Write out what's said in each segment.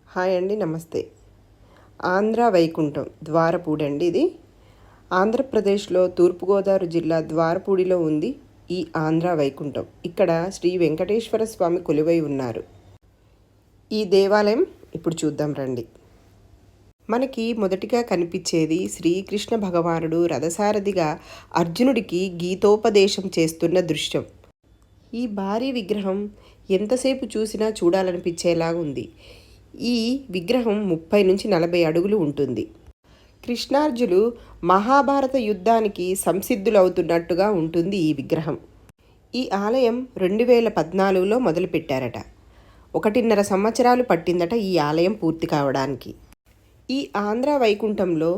Hi అండి, నమస్తే. ఆంధ్ర వైకుంఠం ద్వారపూడి ఇది. ఆంధ్రప్రదేశ్లో తూర్పుగోదావరి జిల్లా ద్వారపూడిలో ఉంది ఈ ఆంధ్ర వైకుంఠం. ఇక్కడ శ్రీ వెంకటేశ్వర స్వామి కొలువై ఉన్నారు. ఈ దేవాలయం ఇప్పుడు చూద్దాం రండి. మనకి మొదటిగా కనిపించేది శ్రీకృష్ణ భగవానుడు రథసారథిగా అర్జునుడికి గీతోపదేశం చేస్తున్న దృశ్యం. ఈ భారీ విగ్రహం ఎంతసేపు చూసినా చూడాలనిపించేలాగా ఉంది. ఈ విగ్రహం 30 నుంచి 40 అడుగులు ఉంటుంది. కృష్ణార్జులు మహాభారత యుద్ధానికి సంసిద్ధులవుతున్నట్టుగా ఉంటుంది ఈ విగ్రహం. ఈ ఆలయం 2014లో మొదలుపెట్టారట. 1.5 సంవత్సరాలు పట్టిందట ఈ ఆలయం పూర్తి కావడానికి. ఈ ఆంధ్ర వైకుంఠంలో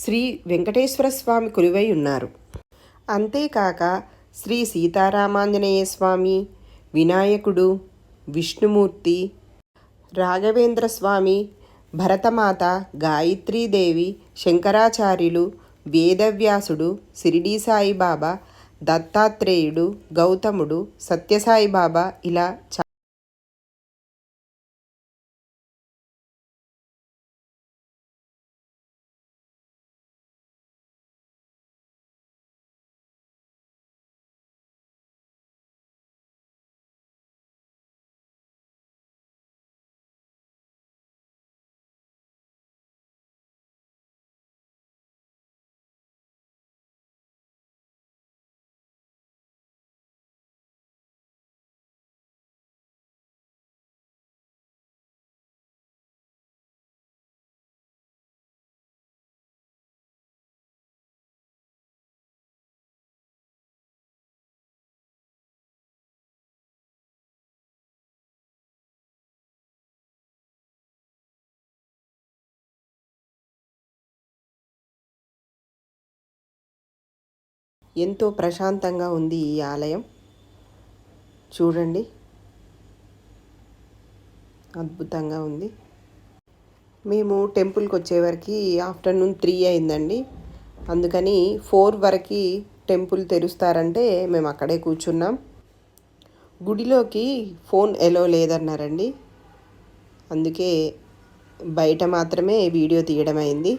శ్రీ వెంకటేశ్వర స్వామి కొలువై ఉన్నారు. అంతేకాక శ్రీ సీతారామాంజనేయ స్వామి, వినాయకుడు, విష్ణుమూర్తి, రాఘవేంద్ర స్వామి, భరతమాత, గాయత్రీదేవి, శంకరాచార్యులు, వేదవ్యాసుడు, షిరిడీ సాయిబాబా, దత్తాత్రేయుడు, గౌతముడు, సత్యసాయిబాబా ఇలా ఎంతో ప్రశాంతంగా ఉంది ఈ ఆలయం. చూడండి, అద్భుతంగా ఉంది. మేము టెంపుల్కి వచ్చేవరకు ఆఫ్టర్నూన్ 3 అయిందండి. అందుకని 4 వరకు టెంపుల్ తెరుస్తారంటే మేము అక్కడే కూర్చున్నాం. గుడిలోకి ఫోన్ ఎలో లేదన్నారండి. అందుకే బయట మాత్రమే వీడియో తీయడం అయింది.